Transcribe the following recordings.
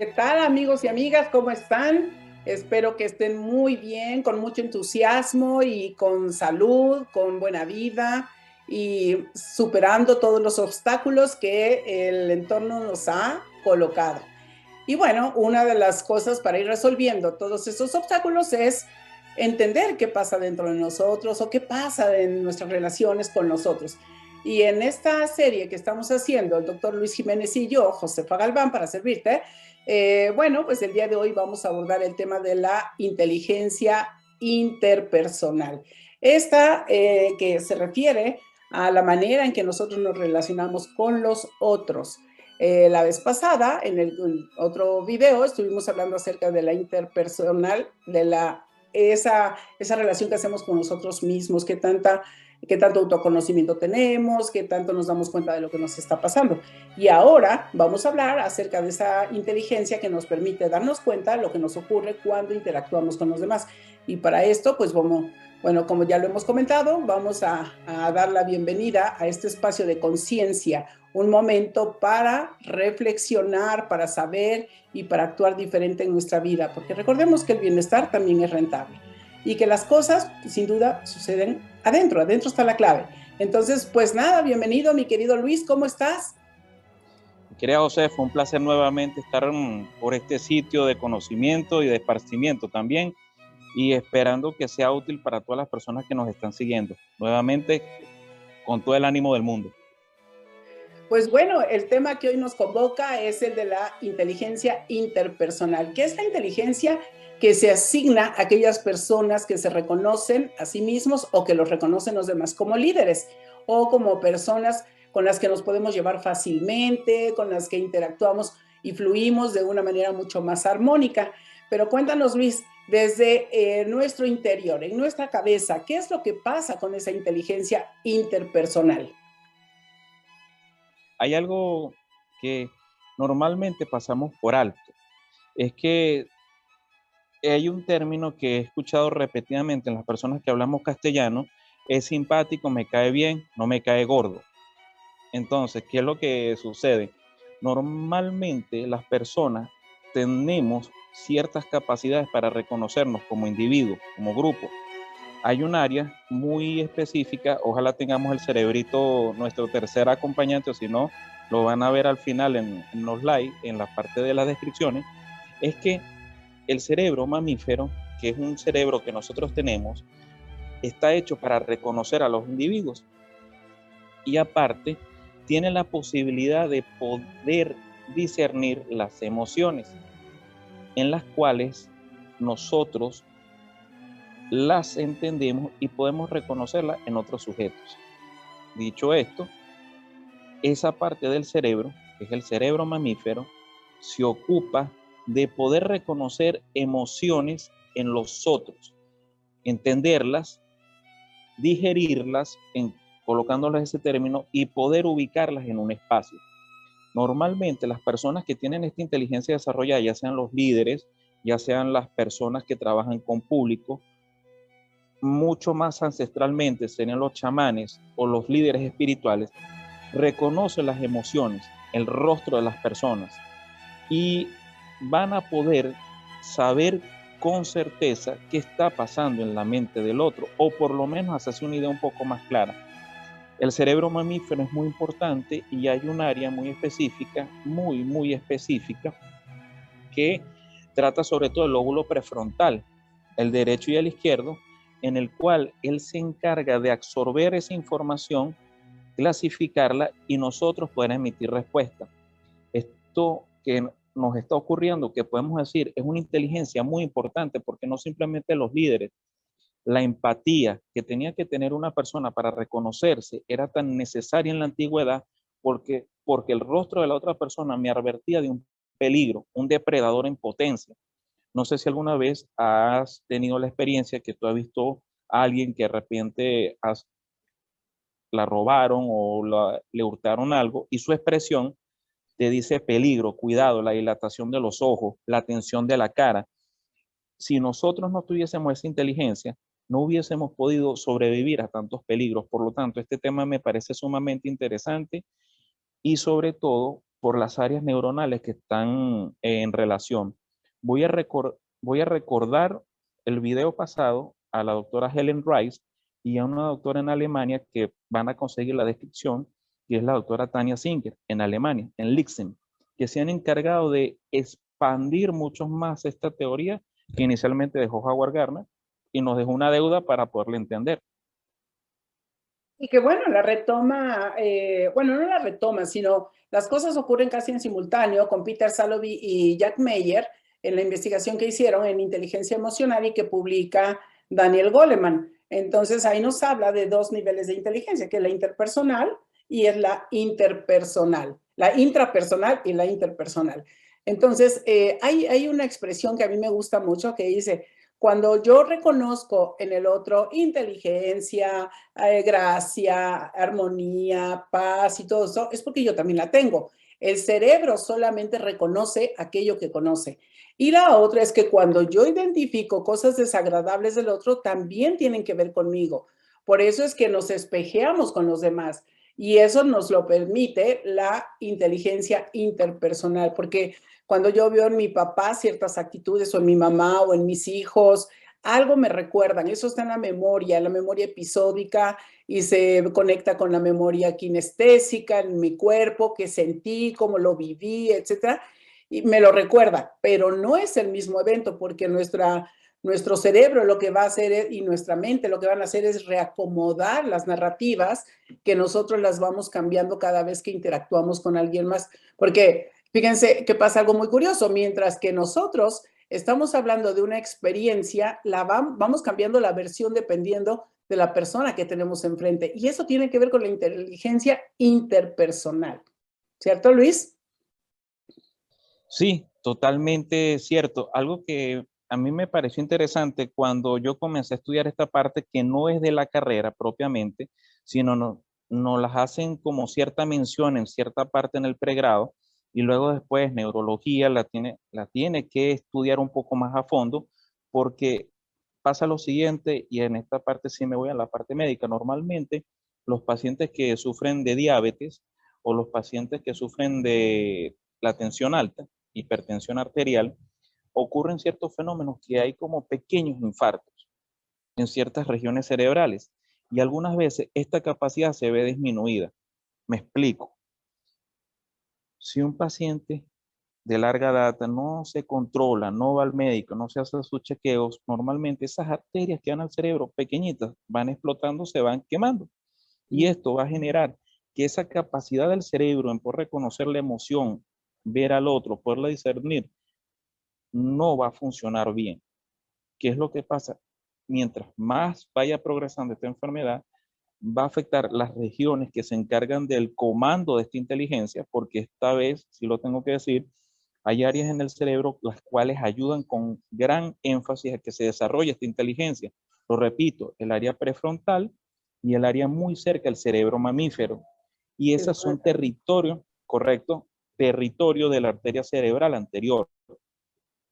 ¿Qué tal, amigos y amigas? ¿Cómo están? Espero que estén muy bien, con mucho entusiasmo y con salud, con buena vida y superando todos los obstáculos que el entorno nos ha colocado. Y bueno, una de las cosas para ir resolviendo todos esos obstáculos es entender qué pasa dentro de nosotros o qué pasa en nuestras relaciones con nosotros. Y en esta serie que estamos haciendo, el doctor Luis Jiménez y yo, Josefa Galván, para servirte, bueno, pues el día de hoy vamos a abordar el tema de la inteligencia interpersonal. Esta que se refiere a la manera en que nosotros nos relacionamos con los otros. La vez pasada, en el otro video, estuvimos hablando acerca de la interpersonal, esa relación que hacemos con nosotros mismos, qué tanto autoconocimiento tenemos, qué tanto nos damos cuenta de lo que nos está pasando. Y ahora vamos a hablar acerca de esa inteligencia que nos permite darnos cuenta de lo que nos ocurre cuando interactuamos con los demás. Y para esto, pues bueno, como ya lo hemos comentado, vamos a dar la bienvenida a este espacio de conciencia, un momento para reflexionar, para saber y para actuar diferente en nuestra vida, porque recordemos que el bienestar también es rentable y que las cosas, sin duda, suceden adentro está la clave. Entonces, pues nada, bienvenido, mi querido Luis, ¿cómo estás? Querida José, fue un placer nuevamente estar por este sitio de conocimiento y de esparcimiento también, y esperando que sea útil para todas las personas que nos están siguiendo. Nuevamente, con todo el ánimo del mundo. Pues bueno, el tema que hoy nos convoca es el de la inteligencia interpersonal, que es la inteligencia que se asigna a aquellas personas que se reconocen a sí mismos o que los reconocen los demás como líderes o como personas con las que nos podemos llevar fácilmente, con las que interactuamos y fluimos de una manera mucho más armónica. Pero cuéntanos, Luis, desde nuestro interior, en nuestra cabeza, ¿qué es lo que pasa con esa inteligencia interpersonal? Hay algo que normalmente pasamos por alto. Es que hay un término que he escuchado repetidamente en las personas que hablamos castellano: es simpático, me cae bien, no me cae gordo. Entonces, ¿qué es lo que sucede? Normalmente las personas tenemos ciertas capacidades para reconocernos como individuos, como grupo. Hay un área muy específica, ojalá tengamos el cerebrito, nuestro tercer acompañante, o si no, lo van a ver al final en los likes, en la parte de las descripciones. Es que el cerebro mamífero, que es un cerebro que nosotros tenemos, está hecho para reconocer a los individuos, y aparte tiene la posibilidad de poder discernir las emociones, en las cuales nosotros las entendemos y podemos reconocerlas en otros sujetos. Dicho esto, esa parte del cerebro, que es el cerebro mamífero, se ocupa de poder reconocer emociones en los otros, entenderlas, digerirlas, colocándolas ese término, y poder ubicarlas en un espacio. Normalmente las personas que tienen esta inteligencia desarrollada, ya sean los líderes, ya sean las personas que trabajan con público, mucho más ancestralmente serían los chamanes o los líderes espirituales, reconocen las emociones, el rostro de las personas, y van a poder saber con certeza qué está pasando en la mente del otro, o por lo menos hacerse una idea un poco más clara. El cerebro mamífero es muy importante y hay un área muy específica, muy específica, que trata sobre todo el lóbulo prefrontal, el derecho y el izquierdo, en el cual él se encarga de absorber esa información, clasificarla y nosotros poder emitir respuesta. Esto que nos está ocurriendo, que podemos decir, es una inteligencia muy importante, porque no simplemente los líderes, la empatía que tenía que tener una persona para reconocerse era tan necesaria en la antigüedad, porque el rostro de la otra persona me advertía de un peligro, un depredador en potencia. No sé si alguna vez has tenido la experiencia que tú has visto a alguien que de repente la robaron o le hurtaron algo, y su expresión te dice peligro, cuidado, la dilatación de los ojos, la tensión de la cara. Si nosotros no tuviésemos esa inteligencia, no hubiésemos podido sobrevivir a tantos peligros. Por lo tanto, este tema me parece sumamente interesante, y sobre todo por las áreas neuronales que están en relación. Voy a recordar el video pasado a la doctora Helen Rice y a una doctora en Alemania que van a conseguir la descripción, que es la doctora Tania Singer en Alemania, en Lixen, que se han encargado de expandir mucho más esta teoría que inicialmente dejó Howard Gardner y nos dejó una deuda para poderla entender. Y que bueno, la retoma, bueno, no la retoma, sino las cosas ocurren casi en simultáneo con Peter Salovey y Jack Meyer en la investigación que hicieron en inteligencia emocional y que publica Daniel Goleman. Entonces ahí nos habla de dos niveles de inteligencia, que es la interpersonal y es la interpersonal, la intrapersonal y la interpersonal. Entonces hay una expresión que a mí me gusta mucho que dice, cuando yo reconozco en el otro inteligencia, gracia, armonía, paz y todo eso, es porque yo también la tengo. El cerebro solamente reconoce aquello que conoce. Y la otra es que cuando yo identifico cosas desagradables del otro, también tienen que ver conmigo. Por eso es que nos espejeamos con los demás. Y eso nos lo permite la inteligencia interpersonal, porque cuando yo veo en mi papá ciertas actitudes o en mi mamá o en mis hijos, algo me recuerdan, eso está en la memoria episódica y se conecta con la memoria kinestésica en mi cuerpo, que sentí, cómo lo viví, etcétera, y me lo recuerda, pero no es el mismo evento porque nuestro cerebro lo que va a hacer y nuestra mente lo que van a hacer es reacomodar las narrativas que nosotros las vamos cambiando cada vez que interactuamos con alguien más, porque fíjense que pasa algo muy curioso, mientras que nosotros estamos hablando de una experiencia, vamos cambiando la versión dependiendo de la persona que tenemos enfrente. Y eso tiene que ver con la inteligencia interpersonal. ¿Cierto, Luis? Sí, totalmente cierto. Algo que a mí me pareció interesante cuando yo comencé a estudiar esta parte que no es de la carrera propiamente, sino nos las hacen como cierta mención en cierta parte en el pregrado y luego después neurología la tiene que estudiar un poco más a fondo porque pasa lo siguiente y en esta parte sí me voy a la parte médica. Normalmente los pacientes que sufren de diabetes o los pacientes que sufren de la tensión alta, hipertensión arterial, ocurren ciertos fenómenos que hay como pequeños infartos en ciertas regiones cerebrales y algunas veces esta capacidad se ve disminuida. Me explico. Si un paciente de larga data no se controla, no va al médico, no se hace sus chequeos, normalmente esas arterias que van al cerebro pequeñitas van explotando, se van quemando. Y esto va a generar que esa capacidad del cerebro en poder reconocer la emoción, ver al otro, poderla discernir, no va a funcionar bien. ¿Qué es lo que pasa? Mientras más vaya progresando esta enfermedad, va a afectar las regiones que se encargan del comando de esta inteligencia, porque esta vez, si lo tengo que decir, hay áreas en el cerebro las cuales ayudan con gran énfasis a que se desarrolle esta inteligencia. Lo repito, el área prefrontal y el área muy cerca del cerebro mamífero. Y esas son territorio, correcto, territorio de la arteria cerebral anterior.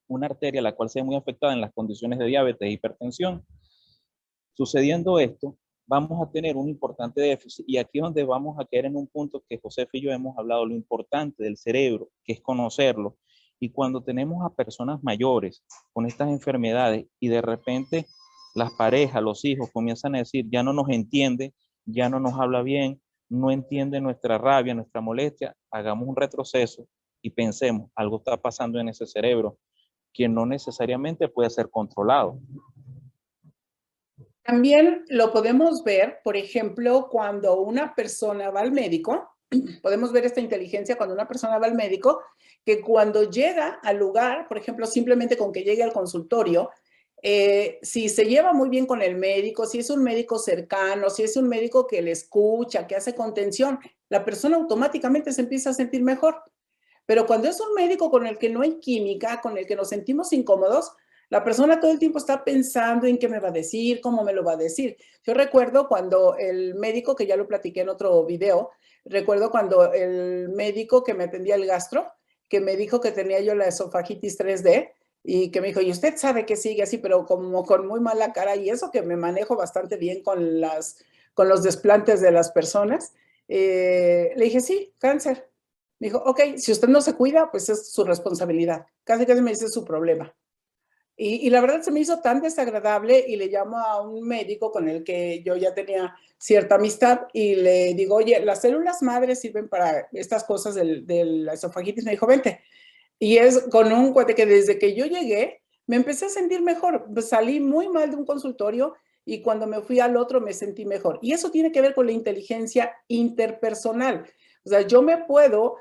Una arteria la cual se ve muy afectada en las condiciones de diabetes e hipertensión. Sucediendo esto, vamos a tener un importante déficit y aquí es donde vamos a caer en un punto que José y yo hemos hablado, lo importante del cerebro, que es conocerlo. Y cuando tenemos a personas mayores con estas enfermedades y de repente las parejas, los hijos comienzan a decir, ya no nos entiende, ya no nos habla bien, no entiende nuestra rabia, nuestra molestia, hagamos un retroceso y pensemos, algo está pasando en ese cerebro que no necesariamente puede ser controlado. También lo podemos ver, por ejemplo, cuando una persona va al médico, podemos ver esta inteligencia cuando una persona va al médico, que cuando llega al lugar, por ejemplo, simplemente con que llegue al consultorio, si se lleva muy bien con el médico, si es un médico cercano, si es un médico que le escucha, que hace contención, la persona automáticamente se empieza a sentir mejor. Pero cuando es un médico con el que no hay química, con el que nos sentimos incómodos, la persona todo el tiempo está pensando en qué me va a decir, cómo me lo va a decir. Yo recuerdo cuando el médico, que ya lo platiqué en otro video, recuerdo cuando el médico que me atendía el gastro, que me dijo que tenía yo la esofagitis 3D y que me dijo, y usted sabe que sigue así, pero como con muy mala cara y eso que me manejo bastante bien con los desplantes de las personas. Le dije, sí, cáncer. Me dijo, ok, si usted no se cuida, pues es su responsabilidad. Casi casi me dice es su problema. Y la verdad se me hizo tan desagradable y le llamo a un médico con el que yo ya tenía cierta amistad y le digo, oye, las células madres sirven para estas cosas de la esofagitis. Me dijo, vente. Y es con un cuate que desde que yo llegué me empecé a sentir mejor. Pues salí muy mal de un consultorio y cuando me fui al otro me sentí mejor. Y eso tiene que ver con la inteligencia interpersonal. O sea, yo me puedo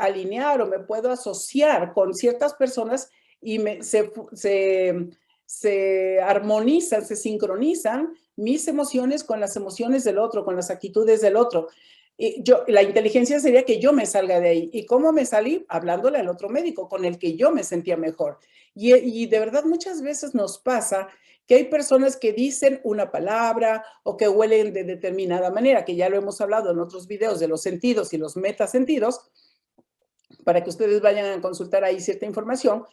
alinear o me puedo asociar con ciertas personas y se armonizan, se sincronizan mis emociones con las emociones del otro, con las actitudes del otro. La inteligencia sería que yo me salga de ahí. ¿Y cómo me salí? Hablándole al otro médico con el que yo me sentía mejor. Y de verdad muchas veces nos pasa que hay personas que dicen una palabra o que huelen de determinada manera, que ya lo hemos hablado en otros videos de los sentidos y los metasentidos, para que ustedes vayan a consultar ahí cierta información.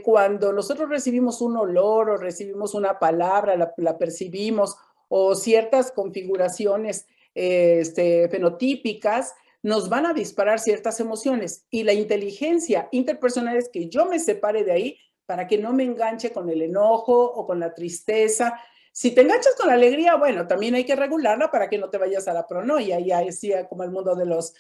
Cuando nosotros recibimos un olor o recibimos una palabra, la percibimos, o ciertas configuraciones fenotípicas, nos van a disparar ciertas emociones. Y la inteligencia interpersonal es que yo me separe de ahí para que no me enganche con el enojo o con la tristeza. Si te enganchas con la alegría, bueno, también hay que regularla para que no te vayas a la pronoia, y ahí sí, como el mundo de los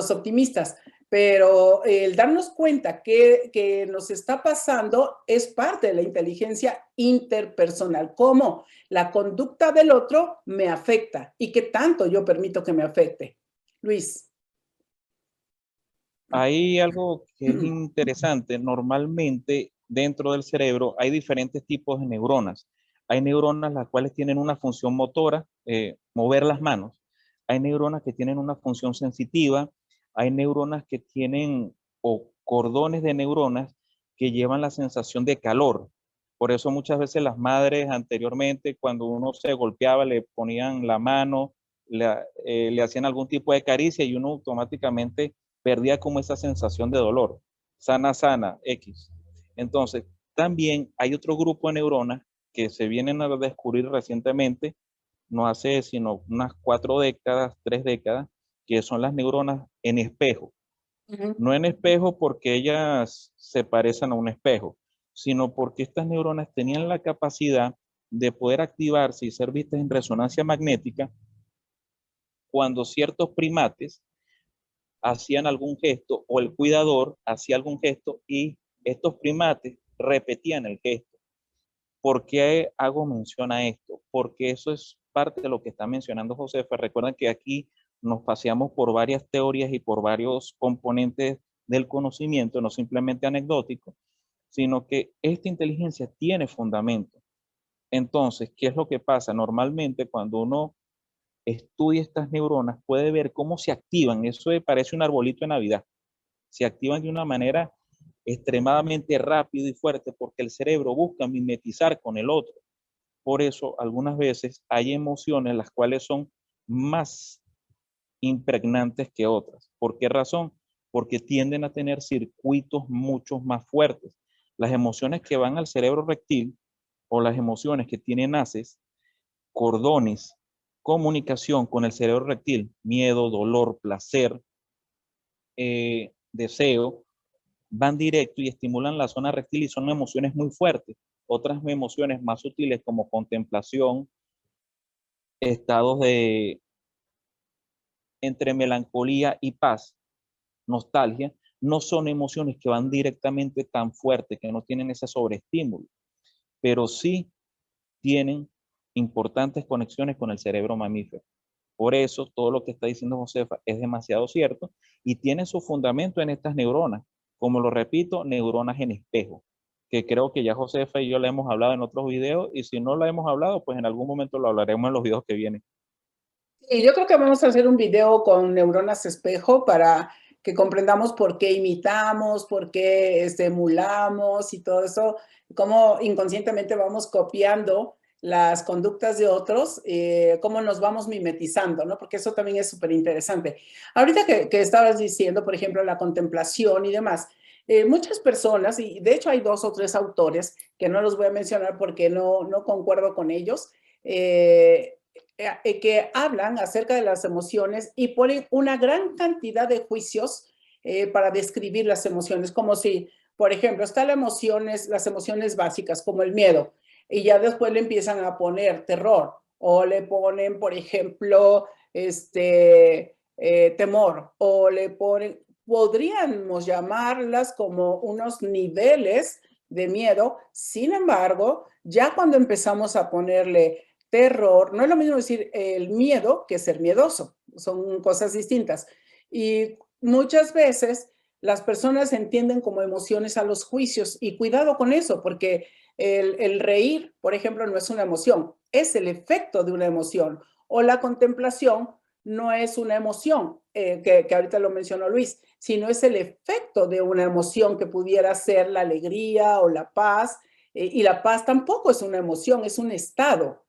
optimistas. Pero el darnos cuenta que nos está pasando es parte de la inteligencia interpersonal. Cómo la conducta del otro me afecta y qué tanto yo permito que me afecte. Luis. Hay algo que es interesante. Normalmente dentro del cerebro hay diferentes tipos de neuronas. Hay neuronas las cuales tienen una función motora, mover las manos. Hay neuronas que tienen una función sensitiva. Hay neuronas que tienen o cordones de neuronas que llevan la sensación de calor. Por eso muchas veces las madres anteriormente, cuando uno se golpeaba, le ponían la mano, le hacían algún tipo de caricia y uno automáticamente perdía como esa sensación de dolor. Sana, sana, X. Entonces, también hay otro grupo de neuronas que se vienen a descubrir recientemente, no hace sino unas 4 décadas, 3 décadas, que son las neuronas en espejo. No en espejo porque ellas se parecen a un espejo, sino porque estas neuronas tenían la capacidad de poder activarse y ser vistas en resonancia magnética cuando ciertos primates hacían algún gesto o el cuidador hacía algún gesto y estos primates repetían el gesto. ¿Por qué hago mención a esto? Porque eso es parte de lo que está mencionando Josefa. Recuerden que aquí nos paseamos por varias teorías y por varios componentes del conocimiento, no simplemente anecdótico, sino que esta inteligencia tiene fundamento. Entonces, ¿qué es lo que pasa? Normalmente cuando uno estudia estas neuronas puede ver cómo se activan. Eso parece un arbolito de Navidad. Se activan de una manera extremadamente rápido y fuerte porque el cerebro busca mimetizar con el otro. Por eso, algunas veces hay emociones las cuales son más impregnantes que otras. ¿Por qué razón? Porque tienden a tener circuitos mucho más fuertes. Las emociones que van al cerebro reptil o las emociones que tienen haces, cordones, comunicación con el cerebro reptil, miedo, dolor, placer, deseo, van directo y estimulan la zona reptil y son emociones muy fuertes. Otras emociones más sutiles como contemplación, estados de entre melancolía y paz, nostalgia, no son emociones que van directamente tan fuertes, que no tienen ese sobreestímulo, pero sí tienen importantes conexiones con el cerebro mamífero. Por eso, todo lo que está diciendo Josefa es demasiado cierto y tiene su fundamento en estas neuronas. Como lo repito, neuronas en espejo, que creo que ya Josefa y yo la hemos hablado en otros videos y si no la hemos hablado, pues en algún momento lo hablaremos en los videos que vienen. Y yo creo que vamos a hacer un video con neuronas espejo para que comprendamos por qué imitamos, por qué emulamos y todo eso, cómo inconscientemente vamos copiando las conductas de otros, cómo nos vamos mimetizando, ¿no? Porque eso también es súper interesante. Ahorita que estabas diciendo, por ejemplo, la contemplación y demás, muchas personas, y de hecho hay 2 o 3 autores que no los voy a mencionar porque no concuerdo con ellos, que hablan acerca de las emociones y ponen una gran cantidad de juicios para describir las emociones, como si, por ejemplo, están las emociones básicas, como el miedo, y ya después le empiezan a poner terror, o le ponen, por ejemplo, temor, o le ponen, podríamos llamarlas como unos niveles de miedo. Sin embargo, ya cuando empezamos a ponerle terror, no es lo mismo decir el miedo que ser miedoso, son cosas distintas. Y muchas veces las personas entienden como emociones a los juicios, y cuidado con eso, porque el reír, por ejemplo, no es una emoción, es el efecto de una emoción, o la contemplación no es una emoción, que ahorita lo mencionó Luis, sino es el efecto de una emoción que pudiera ser la alegría o la paz, y la paz tampoco es una emoción, es un estado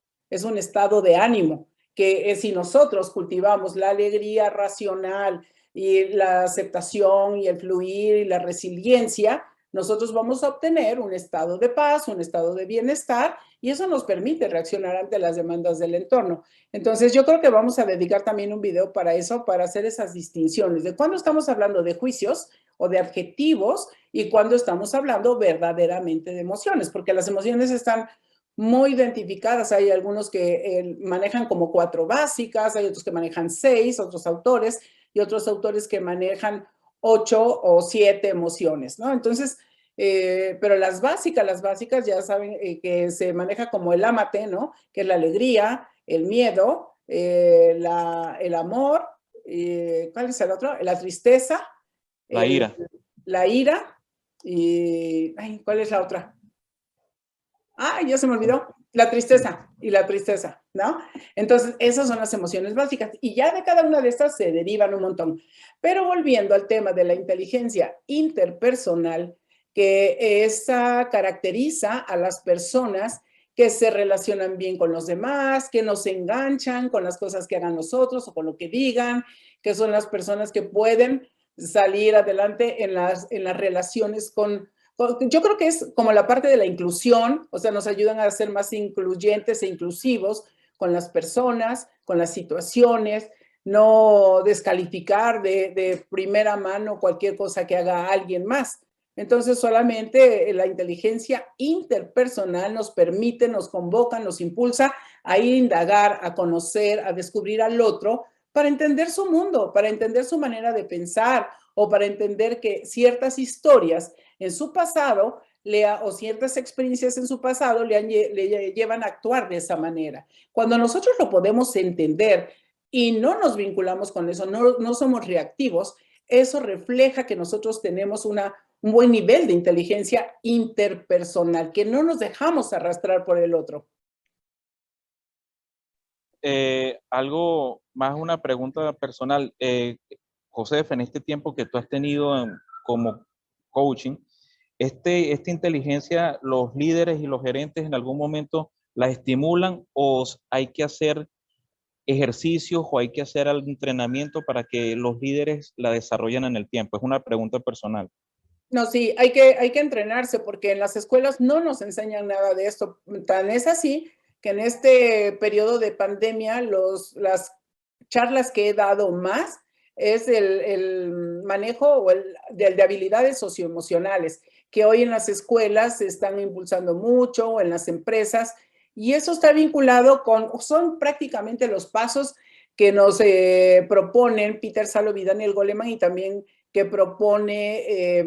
de ánimo, que si nosotros cultivamos la alegría racional y la aceptación y el fluir y la resiliencia, nosotros vamos a obtener un estado de paz, un estado de bienestar, y eso nos permite reaccionar ante las demandas del entorno. Entonces, yo creo que vamos a dedicar también un video para eso, para hacer esas distinciones de cuándo estamos hablando de juicios o de adjetivos y cuándo estamos hablando verdaderamente de emociones, porque las emociones están muy identificadas. Hay algunos que manejan como 4 básicas, hay otros que manejan 6, otros autores, y otros autores que manejan 8 o 7 emociones, ¿no? Entonces, pero las básicas ya saben que se maneja como el AMATE, ¿no? Que es la alegría, el miedo, el amor, ¿cuál es el otro? La tristeza, La ira. la ira, y, ay, ¿cuál es la otra? Ya se me olvidó, la tristeza y la tristeza, ¿no? Entonces, esas son las emociones básicas, y ya de cada una de estas se derivan un montón. Pero volviendo al tema de la inteligencia interpersonal, que esa caracteriza a las personas que se relacionan bien con los demás, que no se enganchan con las cosas que hagan los otros o con lo que digan, que son las personas que pueden salir adelante en las relaciones con. Yo creo que es como la parte de la inclusión, o sea, nos ayudan a ser más incluyentes e inclusivos con las personas, con las situaciones, no descalificar de primera mano cualquier cosa que haga alguien más. Entonces, solamente la inteligencia interpersonal nos permite, nos convoca, nos impulsa a ir a indagar, a conocer, a descubrir al otro para entender su mundo, para entender su manera de pensar, o para entender que ciertas historias en su pasado o ciertas experiencias en su pasado le llevan a actuar de esa manera. Cuando nosotros lo podemos entender y no nos vinculamos con eso, no somos reactivos, eso refleja que nosotros tenemos un buen nivel de inteligencia interpersonal, que no nos dejamos arrastrar por el otro. Algo más, una pregunta personal. Josef, en este tiempo que tú has tenido como coaching, esta inteligencia, los líderes y los gerentes en algún momento la estimulan, o hay que hacer ejercicios o hay que hacer algún entrenamiento para que los líderes la desarrollen en el tiempo? Es una pregunta personal. No, sí, hay que entrenarse, porque en las escuelas no nos enseñan nada de esto. Tan es así que en este periodo de pandemia las charlas que he dado más es el manejo o de habilidades socioemocionales, que hoy en las escuelas se están impulsando mucho, en las empresas, y eso está vinculado son prácticamente los pasos que nos proponen Peter Salovey y Daniel Goleman, y también que propone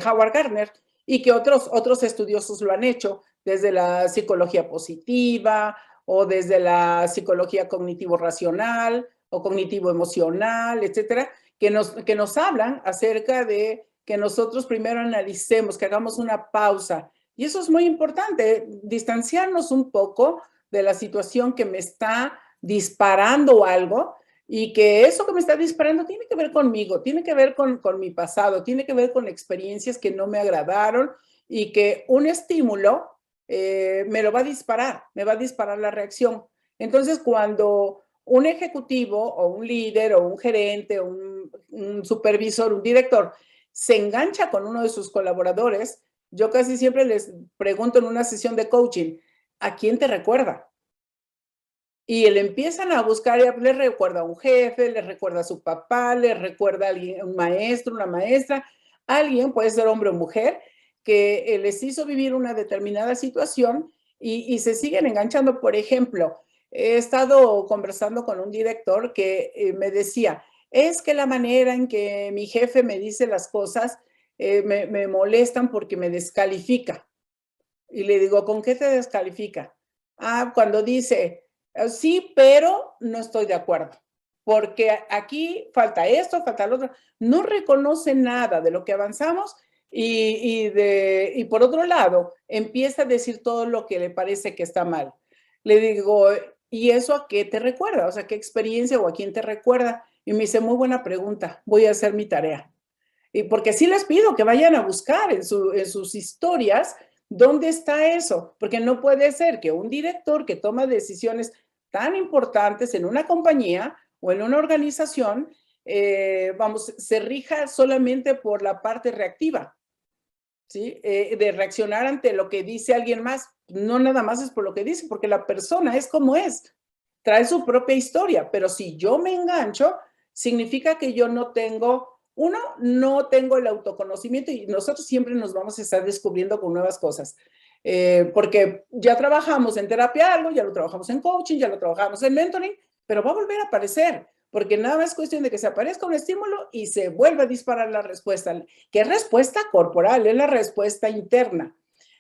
Howard Gardner, y que otros estudiosos lo han hecho, desde la psicología positiva o desde la psicología cognitivo-racional o cognitivo-emocional, etcétera, que nos hablan acerca de que nosotros primero analicemos, que hagamos una pausa. Y eso es muy importante, distanciarnos un poco de la situación que me está disparando algo, y que eso que me está disparando tiene que ver conmigo, tiene que ver con mi pasado, tiene que ver con experiencias que no me agradaron, y que un estímulo me lo va a disparar, me va a disparar la reacción. Entonces, cuando un ejecutivo o un líder o un gerente o un supervisor, un director, se engancha con uno de sus colaboradores, yo casi siempre les pregunto en una sesión de coaching, ¿a quién te recuerda? Y le empiezan a buscar, y le recuerda a un jefe, le recuerda a su papá, le recuerda a alguien, un maestro, una maestra, alguien, puede ser hombre o mujer, que les hizo vivir una determinada situación y se siguen enganchando. Por ejemplo, he estado conversando con un director que me decía, es que la manera en que mi jefe me dice las cosas me molestan porque me descalifica. Y le digo, ¿con qué te descalifica? Ah, cuando dice, sí, pero no estoy de acuerdo, porque aquí falta esto, falta lo otro. No reconoce nada de lo que avanzamos y por otro lado, empieza a decir todo lo que le parece que está mal. Le digo, ¿y eso a qué te recuerda? O sea, ¿qué experiencia o a quién te recuerda? Y me dice, muy buena pregunta, voy a hacer mi tarea. Y porque sí les pido que vayan a buscar en sus historias dónde está eso, porque no puede ser que un director que toma decisiones tan importantes en una compañía o en una organización, vamos, se rija solamente por la parte reactiva, ¿sí? De reaccionar ante lo que dice alguien más, no nada más es por lo que dice, porque la persona es como es, trae su propia historia, pero si yo me engancho, significa que yo no tengo, uno, no tengo el autoconocimiento y nosotros siempre nos vamos a estar descubriendo con nuevas cosas. Porque ya trabajamos en terapia algo, ya lo trabajamos en coaching, ya lo trabajamos en mentoring, pero va a volver a aparecer, porque nada más es cuestión de que se aparezca un estímulo y se vuelva a disparar la respuesta. ¿Qué respuesta corporal? Es la respuesta interna.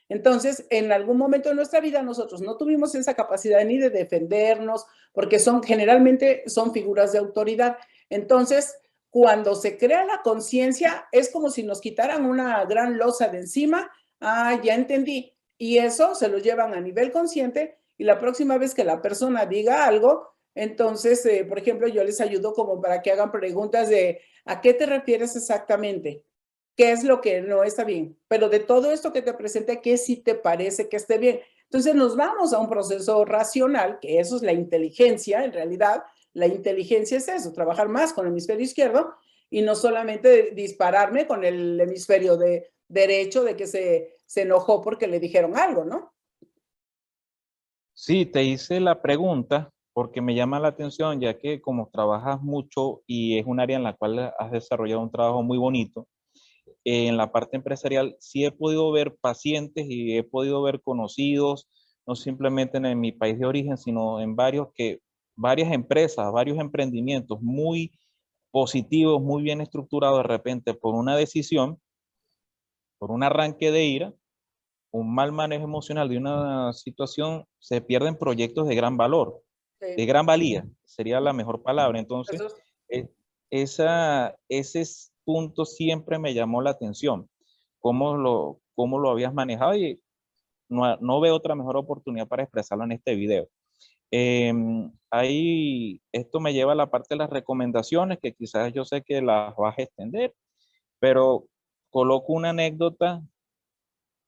Entonces, en algún momento de nuestra vida nosotros no tuvimos esa capacidad ni de defendernos, porque generalmente son figuras de autoridad. Entonces, cuando se crea la conciencia, es como si nos quitaran una gran losa de encima. Ah, ya entendí. Y eso se lo llevan a nivel consciente y la próxima vez que la persona diga algo, entonces, por ejemplo, yo les ayudo como para que hagan preguntas de ¿a qué te refieres exactamente? ¿Qué es lo que no está bien? Pero de todo esto que te presenté, ¿qué sí te parece que esté bien? Entonces nos vamos a un proceso racional, que eso es la inteligencia, en realidad, la inteligencia es eso, trabajar más con el hemisferio izquierdo y no solamente dispararme con el hemisferio derecho de que se enojó porque le dijeron algo, ¿no? Sí, te hice la pregunta porque me llama la atención, ya que como trabajas mucho y es un área en la cual has desarrollado un trabajo muy bonito, en la parte empresarial sí he podido ver pacientes y he podido ver conocidos, no simplemente en mi país de origen, sino en varias empresas, varios emprendimientos muy positivos, muy bien estructurados, de repente por una decisión, por un arranque de ira, un mal manejo emocional de una situación, se pierden proyectos de gran valor, de Sí. gran valía, sería la mejor palabra. Entonces, Eso eh, ese punto siempre me llamó la atención, cómo lo habías manejado y no veo otra mejor oportunidad para expresarlo en este video. Esto me lleva a la parte de las recomendaciones, que quizás yo sé que las vas a extender, pero coloco una anécdota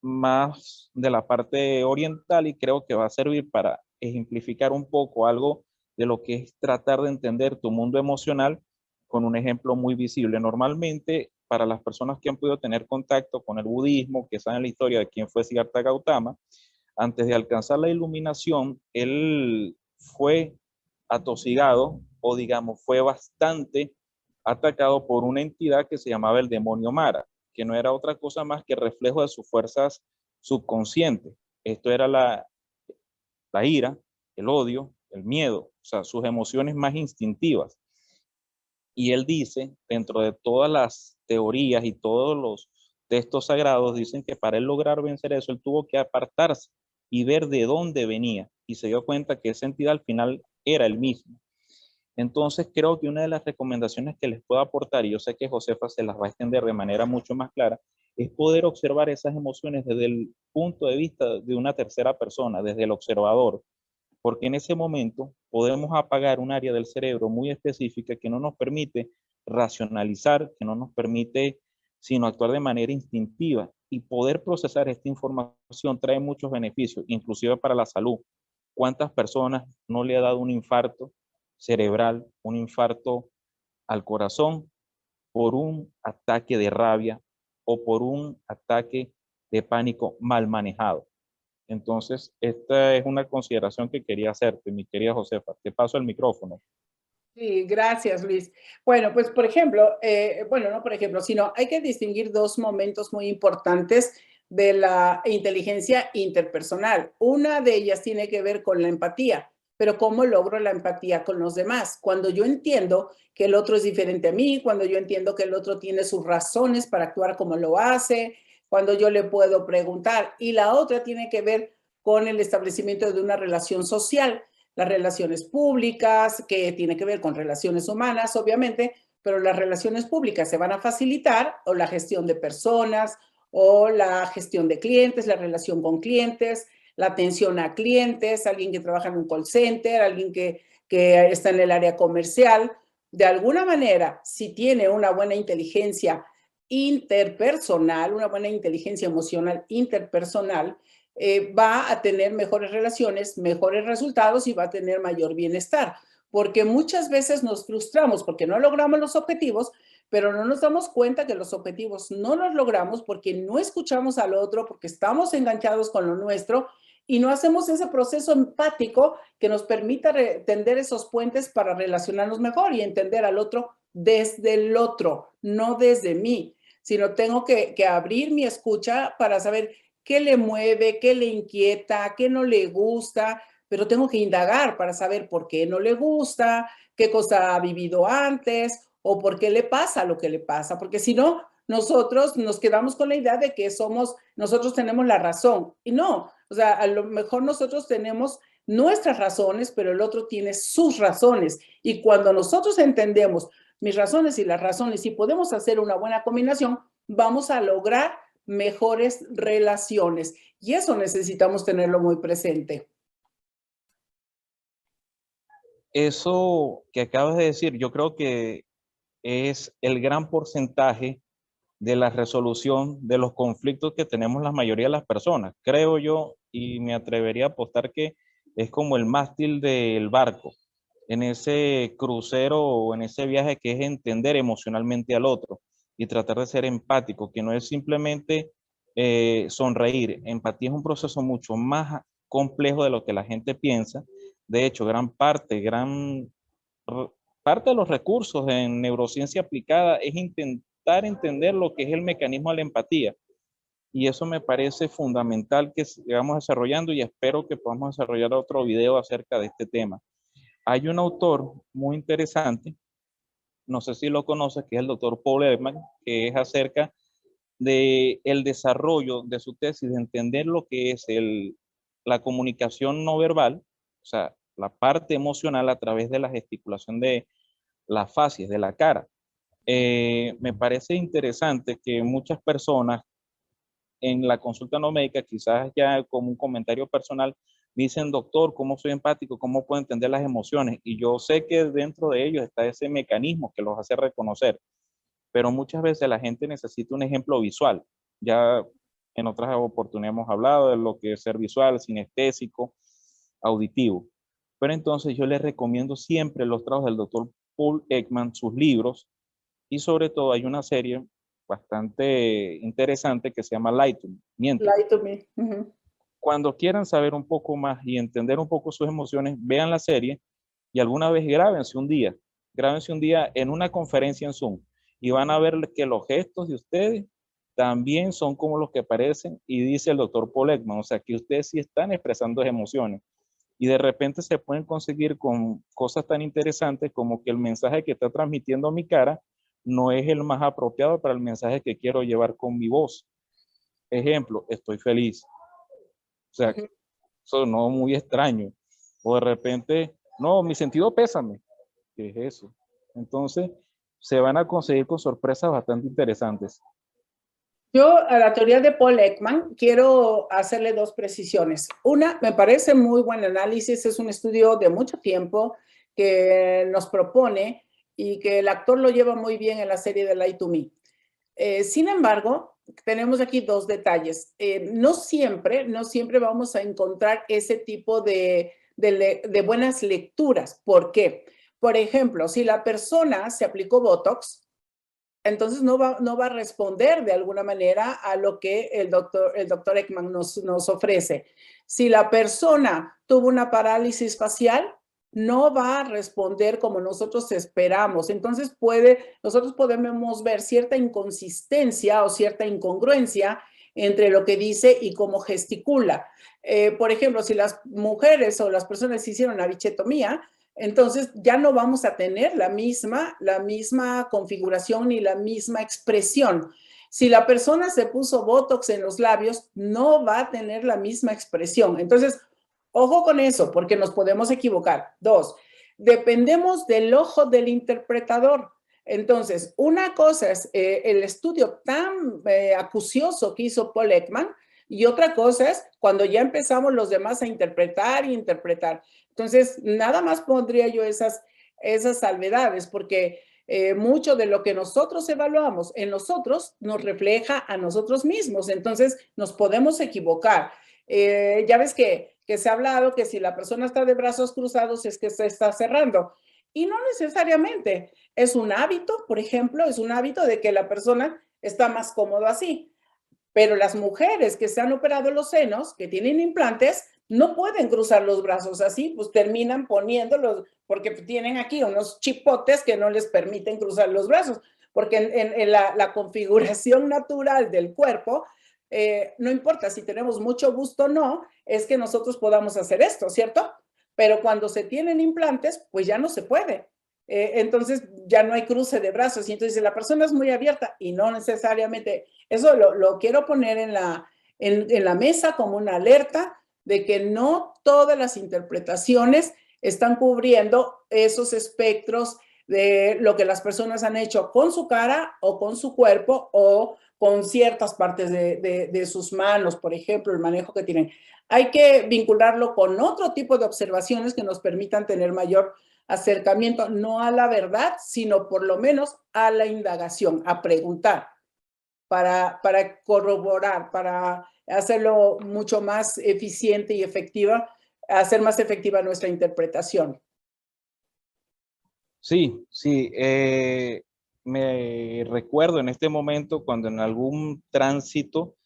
más de la parte oriental y creo que va a servir para ejemplificar un poco algo de lo que es tratar de entender tu mundo emocional con un ejemplo muy visible. Normalmente, para las personas que han podido tener contacto con el budismo, que saben la historia de quién fue Siddhartha Gautama, antes de alcanzar la iluminación, él fue atosigado o digamos fue bastante atacado por una entidad que se llamaba el demonio Mara, que no era otra cosa más que reflejo de sus fuerzas subconscientes. Esto era la ira, el odio, el miedo, o sea, sus emociones más instintivas. Y él dice, dentro de todas las teorías y todos los textos sagrados, dicen que para él lograr vencer eso, él tuvo que apartarse y ver de dónde venía. Y se dio cuenta que esa entidad al final era el mismo. Entonces creo que una de las recomendaciones que les puedo aportar, y yo sé que Josefa se las va a extender de manera mucho más clara, es poder observar esas emociones desde el punto de vista de una tercera persona, desde el observador, porque en ese momento podemos apagar un área del cerebro muy específica que no nos permite racionalizar, que no nos permite sino actuar de manera instintiva y poder procesar esta información trae muchos beneficios, inclusive para la salud. ¿Cuántas personas no le ha dado un infarto cerebral, un infarto al corazón por un ataque de rabia o por un ataque de pánico mal manejado? Entonces, esta es una consideración que quería hacerte, mi querida Josefa. Te paso el micrófono. Sí, gracias, Luis. Bueno, pues por ejemplo, bueno, no por ejemplo, sino hay que distinguir dos momentos muy importantes de la inteligencia interpersonal. Una de ellas tiene que ver con la empatía, pero ¿cómo logro la empatía con los demás? Cuando yo entiendo que el otro es diferente a mí, cuando yo entiendo que el otro tiene sus razones para actuar como lo hace, cuando yo le puedo preguntar. Y la otra tiene que ver con el establecimiento de una relación social, las relaciones públicas, que tiene que ver con relaciones humanas, obviamente, pero las relaciones públicas se van a facilitar, o la gestión de personas, o la gestión de clientes, la relación con clientes, la atención a clientes, alguien que trabaja en un call center, alguien que está en el área comercial. De alguna manera, si tiene una buena inteligencia interpersonal, una buena inteligencia emocional interpersonal, va a tener mejores relaciones, mejores resultados y va a tener mayor bienestar. Porque muchas veces nos frustramos porque no logramos los objetivos, pero no nos damos cuenta que los objetivos no los logramos porque no escuchamos al otro, porque estamos enganchados con lo nuestro y no hacemos ese proceso empático que nos permita tender esos puentes para relacionarnos mejor y entender al otro desde el otro, no desde mí, sino tengo que abrir mi escucha para saber qué le mueve, qué le inquieta, qué no le gusta, pero tengo que indagar para saber por qué no le gusta, qué cosa ha vivido antes o por qué le pasa lo que le pasa, porque si no, nosotros nos quedamos con la idea de que nosotros tenemos la razón y no, o sea, a lo mejor nosotros tenemos nuestras razones, pero el otro tiene sus razones y cuando nosotros entendemos mis razones y las razones y podemos hacer una buena combinación, vamos a lograr mejores relaciones. Y eso necesitamos tenerlo muy presente. Eso que acabas de decir, yo creo que es el gran porcentaje de la resolución de los conflictos que tenemos la mayoría de las personas. Creo yo, y me atrevería a apostar que es como el mástil del barco, en ese crucero o en ese viaje que es entender emocionalmente al otro y tratar de ser empático, que no es simplemente sonreír. Empatía es un proceso mucho más complejo de lo que la gente piensa. De hecho, parte de los recursos en neurociencia aplicada es intentar entender lo que es el mecanismo de la empatía. Y eso me parece fundamental que sigamos desarrollando y espero que podamos desarrollar otro video acerca de este tema. Hay un autor muy interesante, no sé si lo conoces, que es el doctor Paul Ekman, que es acerca de el desarrollo de su tesis, de entender lo que es la comunicación no verbal, o sea, la parte emocional a través de la gesticulación de las facies de la cara. Me parece interesante que muchas personas en la consulta no médica, quizás ya como un comentario personal, dicen, doctor, ¿cómo soy empático? ¿Cómo puedo entender las emociones? Y yo sé que dentro de ellos está ese mecanismo que los hace reconocer, pero muchas veces la gente necesita un ejemplo visual. Ya en otras oportunidades hemos hablado de lo que es ser visual, sinestésico, auditivo. Pero entonces yo les recomiendo siempre los trabajos del doctor Paul Ekman, sus libros, y sobre todo hay una serie bastante interesante que se llama Lie to Me, Miénteme. Lie to me. Cuando quieran saber un poco más y entender un poco sus emociones, vean la serie y alguna vez grábense un día en una conferencia en Zoom y van a ver que los gestos de ustedes también son como los que parecen y dice el doctor Paul Ekman, o sea que ustedes sí están expresando emociones y de repente se pueden conseguir con cosas tan interesantes como que el mensaje que está transmitiendo mi cara no es el más apropiado para el mensaje que quiero llevar con mi voz. Ejemplo, estoy feliz. O sea, eso no muy extraño. O de repente, no, mi sentido pésame. ¿Qué es eso? Entonces, se van a conseguir con sorpresas bastante interesantes. Yo a la teoría de Paul Ekman quiero hacerle dos precisiones. Una, me parece muy buen análisis, es un estudio de mucho tiempo que nos propone y que el actor lo lleva muy bien en la serie de Lie to Me. Sin embargo, tenemos aquí dos detalles. No siempre vamos a encontrar ese tipo de buenas lecturas. ¿Por qué? Por ejemplo, si la persona se aplicó Botox, entonces no va a responder de alguna manera a lo que el doctor Ekman nos ofrece. Si la persona tuvo una parálisis facial, no va a responder como nosotros esperamos. Entonces nosotros podemos ver cierta inconsistencia o cierta incongruencia entre lo que dice y cómo gesticula. Por ejemplo, si las mujeres o las personas hicieron la bichetomía, entonces ya no vamos a tener la misma configuración ni la misma expresión. Si la persona se puso Botox en los labios, no va a tener la misma expresión. Entonces, ojo con eso, porque nos podemos equivocar. Dos, dependemos del ojo del interpretador. Entonces, una cosa es el estudio tan acucioso que hizo Paul Ekman, y otra cosa es cuando ya empezamos los demás a interpretar y interpretar. Entonces, nada más pondría yo esas salvedades, porque mucho de lo que nosotros evaluamos en nosotros nos refleja a nosotros mismos. Entonces, nos podemos equivocar. Ya ves que se ha hablado que si la persona está de brazos cruzados es que se está cerrando. Y no necesariamente. Es un hábito, por ejemplo, es un hábito de que la persona está más cómodo así. Pero las mujeres que se han operado los senos, que tienen implantes, no pueden cruzar los brazos así, pues terminan poniéndolos, porque tienen aquí unos chipotes que no les permiten cruzar los brazos, porque en la configuración natural del cuerpo, no importa si tenemos mucho busto o no, es que nosotros podamos hacer esto, ¿cierto? Pero cuando se tienen implantes, pues ya no se puede. Entonces ya no hay cruce de brazos y entonces la persona es muy abierta y no necesariamente, eso lo quiero poner en la mesa como una alerta de que no todas las interpretaciones están cubriendo esos espectros de lo que las personas han hecho con su cara o con su cuerpo o con ciertas partes de sus manos, por ejemplo, el manejo que tienen. Hay que vincularlo con otro tipo de observaciones que nos permitan tener mayor acercamiento, no a la verdad, sino por lo menos a la indagación, a preguntar, para corroborar, para hacerlo mucho más eficiente y efectiva, hacer más efectiva nuestra interpretación. Sí, sí. Me recuerdo en este momento cuando en algún tránsito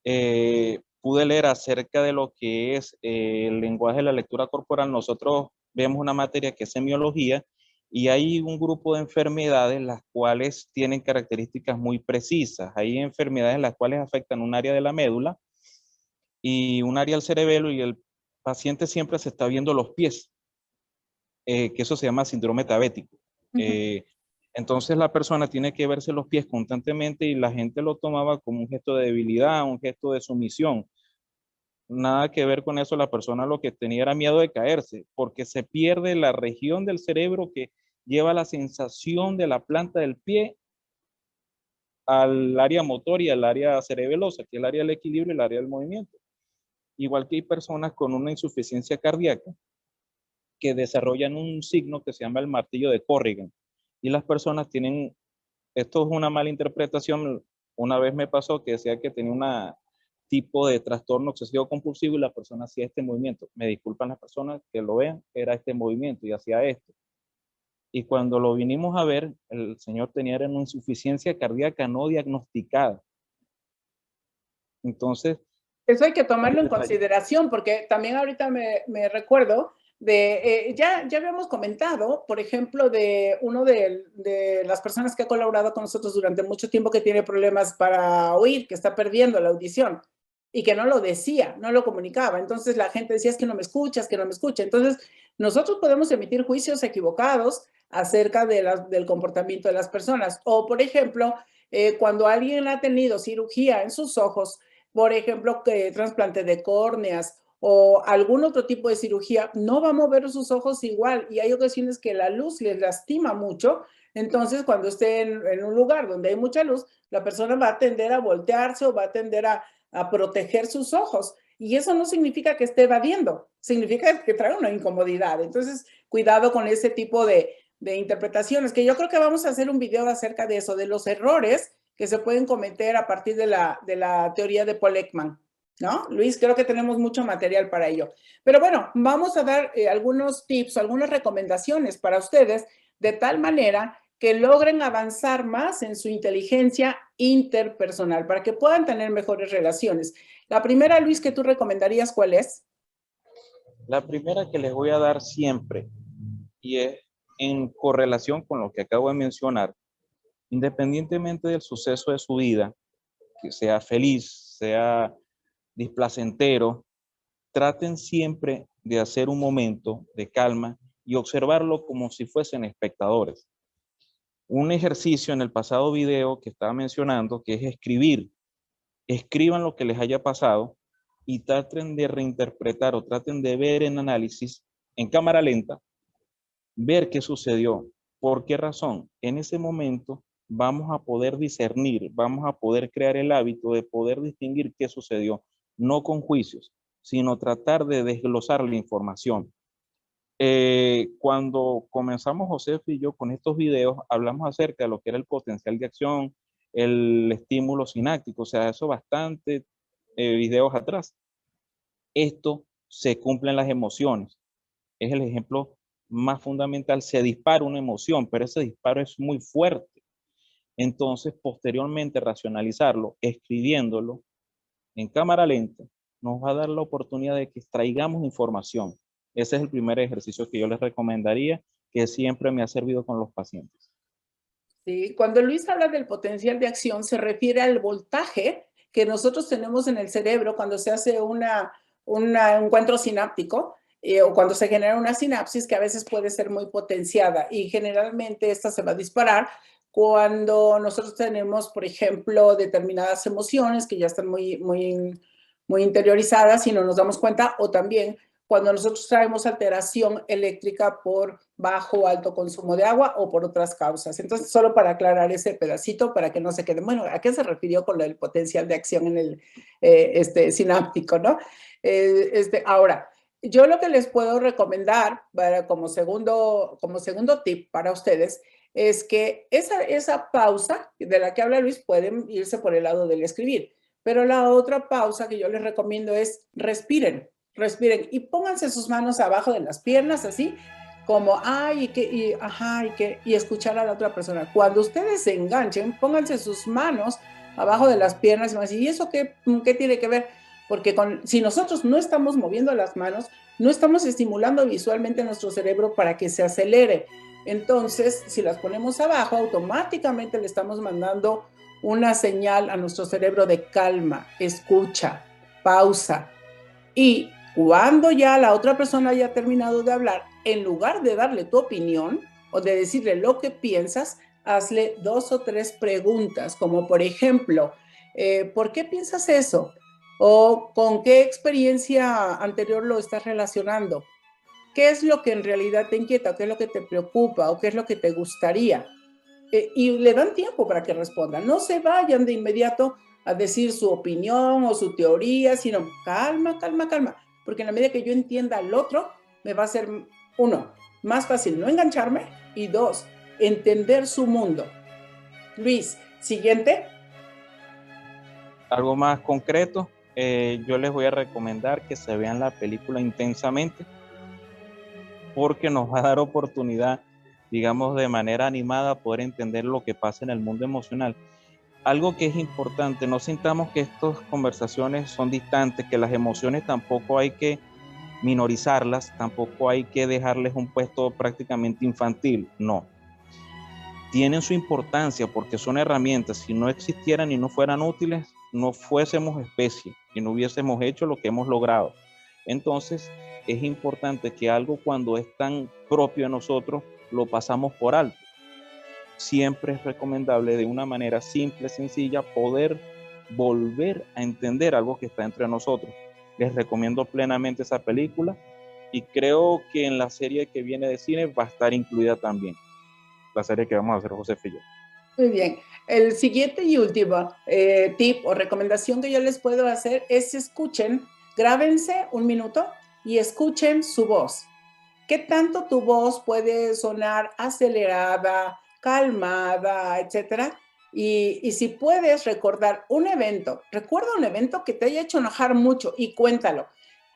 pude leer acerca de lo que es el lenguaje de la lectura corporal. Nosotros vemos una materia que es semiología y hay un grupo de enfermedades las cuales tienen características muy precisas. Hay enfermedades las cuales afectan un área de la médula y un área del cerebelo y el paciente siempre se está viendo los pies, que eso se llama síndrome tabético. Entonces la persona tiene que verse los pies constantemente y la gente lo tomaba como un gesto de debilidad, un gesto de sumisión. Nada que ver con eso, la persona lo que tenía era miedo de caerse, porque se pierde la región del cerebro que lleva la sensación de la planta del pie al área motor y al área cerebelosa, que es el área del equilibrio y el área del movimiento. Igual que hay personas con una insuficiencia cardíaca que desarrollan un signo que se llama el martillo de Corrigan. Y las personas tienen, esto es una mala interpretación, una vez me pasó que decía que tenía un tipo de trastorno obsesivo compulsivo y la persona hacía este movimiento. Me disculpan las personas que lo vean, era este movimiento y hacía esto. Y cuando lo vinimos a ver, el señor tenía una insuficiencia cardíaca no diagnosticada. Entonces, eso hay que tomarlo en consideración, porque también ahorita me recuerdo de, ya habíamos comentado, por ejemplo, de uno de las personas que ha colaborado con nosotros durante mucho tiempo que tiene problemas para oír, que está perdiendo la audición y que no lo decía, no lo comunicaba. Entonces la gente decía, es que no me escuchas, que no me escucha. Entonces nosotros podemos emitir juicios equivocados acerca del comportamiento de las personas. O, por ejemplo, cuando alguien ha tenido cirugía en sus ojos, por ejemplo, que trasplante de córneas o algún otro tipo de cirugía, no va a mover sus ojos igual y hay ocasiones que la luz les lastima mucho. Entonces, cuando esté en un lugar donde hay mucha luz, la persona va a tender a voltearse o va a tender a proteger sus ojos. Y eso no significa que esté evadiendo, significa que trae una incomodidad. Entonces, cuidado con ese tipo de interpretaciones, que yo creo que vamos a hacer un video acerca de eso, de los errores que se pueden cometer a partir de la teoría de Paul Ekman, ¿no? Luis, creo que tenemos mucho material para ello. Pero bueno, vamos a dar algunos tips, algunas recomendaciones para ustedes, de tal manera que logren avanzar más en su inteligencia interpersonal, para que puedan tener mejores relaciones. La primera, Luis, que tú recomendarías, ¿cuál es? La primera que les voy a dar siempre, y es en correlación con lo que acabo de mencionar, independientemente del suceso de su vida, que sea feliz, sea displacentero, traten siempre de hacer un momento de calma y observarlo como si fuesen espectadores. Un ejercicio en el pasado video que estaba mencionando, que es escribir. Escriban lo que les haya pasado y traten de reinterpretar o traten de ver en análisis, en cámara lenta, ver qué sucedió, por qué razón. En ese momento vamos a poder discernir, vamos a poder crear el hábito de poder distinguir qué sucedió, no con juicios, sino tratar de desglosar la información. Cuando comenzamos José y yo con estos videos, hablamos acerca de lo que era el potencial de acción, el estímulo sináptico, o sea, eso bastante videos atrás. Esto se cumple en las emociones. Es el ejemplo más fundamental. Se dispara una emoción, pero ese disparo es muy fuerte. Entonces, posteriormente, racionalizarlo, escribiéndolo en cámara lenta, nos va a dar la oportunidad de que extraigamos información. Ese es el primer ejercicio que yo les recomendaría, que siempre me ha servido con los pacientes. Sí, cuando Luis habla del potencial de acción, se refiere al voltaje que nosotros tenemos en el cerebro cuando se hace un encuentro sináptico o cuando se genera una sinapsis que a veces puede ser muy potenciada y generalmente esta se va a disparar cuando nosotros tenemos, por ejemplo, determinadas emociones que ya están muy interiorizadas y no nos damos cuenta, o también cuando nosotros traemos alteración eléctrica por bajo o alto consumo de agua o por otras causas. Entonces, solo para aclarar ese pedacito, para que no se quede, bueno, ¿a qué se refirió con el potencial de acción en el sináptico, no? Ahora, yo lo que les puedo recomendar como segundo tip para ustedes es que esa pausa de la que habla Luis pueden irse por el lado del escribir, pero la otra pausa que yo les recomiendo es respiren y pónganse sus manos abajo de las piernas, así como, ay, y escuchar a la otra persona. Cuando ustedes se enganchen, pónganse sus manos abajo de las piernas y van a decir, ¿y eso qué tiene que ver? Porque si nosotros no estamos moviendo las manos, no estamos estimulando visualmente nuestro cerebro para que se acelere. Entonces, si las ponemos abajo, automáticamente le estamos mandando una señal a nuestro cerebro de calma, escucha, pausa. Y cuando ya la otra persona haya terminado de hablar, en lugar de darle tu opinión o de decirle lo que piensas, hazle 2 o 3 preguntas, como por ejemplo, ¿por qué piensas eso? ¿O con qué experiencia anterior lo estás relacionando? ¿Qué es lo que en realidad te inquieta? ¿Qué es lo que te preocupa? ¿O qué es lo que te gustaría? Y le dan tiempo para que respondan. No se vayan de inmediato a decir su opinión o su teoría, sino calma, calma, calma. Porque en la medida que yo entienda al otro, me va a ser, uno, más fácil no engancharme y dos, entender su mundo. Luis, siguiente. Algo más concreto, yo les voy a recomendar que se vean la película intensamente, porque nos va a dar oportunidad, digamos, de manera animada, poder entender lo que pasa en el mundo emocional. Algo que es importante, no sintamos que estas conversaciones son distantes, que las emociones tampoco hay que minorizarlas, tampoco hay que dejarles un puesto prácticamente infantil, no. Tienen su importancia porque son herramientas. Si no existieran y no fueran útiles, no fuésemos especie y no hubiésemos hecho lo que hemos logrado. Entonces, es importante que algo cuando es tan propio de nosotros, lo pasamos por alto. Siempre es recomendable de una manera simple, sencilla, poder volver a entender algo que está entre nosotros. Les recomiendo plenamente esa película y creo que en la serie que viene de cine va a estar incluida también. La serie que vamos a hacer José y yo. Muy bien. El siguiente y último tip o recomendación que yo les puedo hacer es escuchen, grábense un minuto y escuchen su voz. ¿Qué tanto tu voz puede sonar acelerada, calmada, etcétera? Y si puedes recordar un evento, recuerda un evento que te haya hecho enojar mucho y cuéntalo.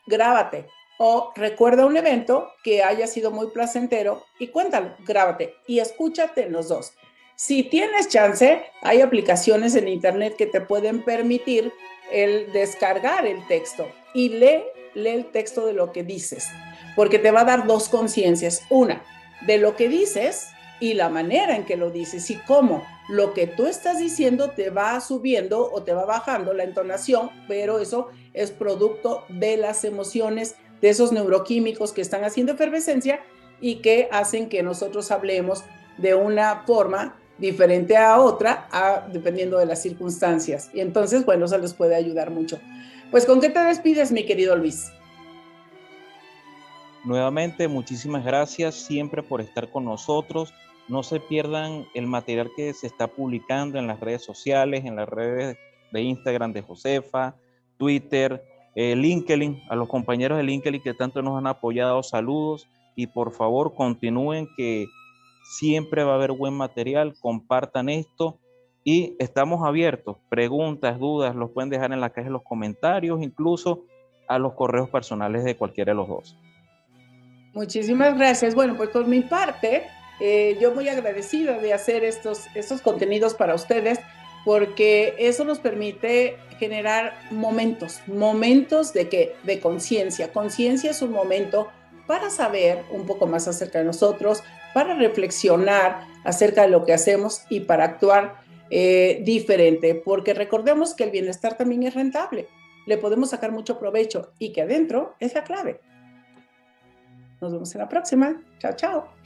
Grábate. O recuerda un evento que haya sido muy placentero y cuéntalo, grábate y escúchate en los dos. Si tienes chance, hay aplicaciones en internet que te pueden permitir el descargar el texto y lee el texto de lo que dices, porque te va a dar dos conciencias. Una, de lo que dices y la manera en que lo dices y cómo lo que tú estás diciendo te va subiendo o te va bajando la entonación, pero eso es producto de las emociones, de esos neuroquímicos que están haciendo efervescencia y que hacen que nosotros hablemos de una forma diferente a otra, dependiendo de las circunstancias. Y entonces, bueno, eso les puede ayudar mucho. Pues, ¿con qué te despides, mi querido Luis? Nuevamente, muchísimas gracias siempre por estar con nosotros. No se pierdan el material que se está publicando en las redes sociales, en las redes de Instagram de Josefa, Twitter, LinkedIn, a los compañeros de LinkedIn que tanto nos han apoyado, saludos y por favor continúen que siempre va a haber buen material, compartan esto y estamos abiertos. Preguntas, dudas, los pueden dejar en la caja de los comentarios, incluso a los correos personales de cualquiera de los dos. Muchísimas gracias. Bueno, pues por mi parte, yo muy agradecida de hacer estos contenidos para ustedes, porque eso nos permite generar momentos de conciencia. Conciencia es un momento para saber un poco más acerca de nosotros, para reflexionar acerca de lo que hacemos y para actuar diferente, porque recordemos que el bienestar también es rentable, le podemos sacar mucho provecho y que adentro es la clave. Nos vemos en la próxima. Chao, chao.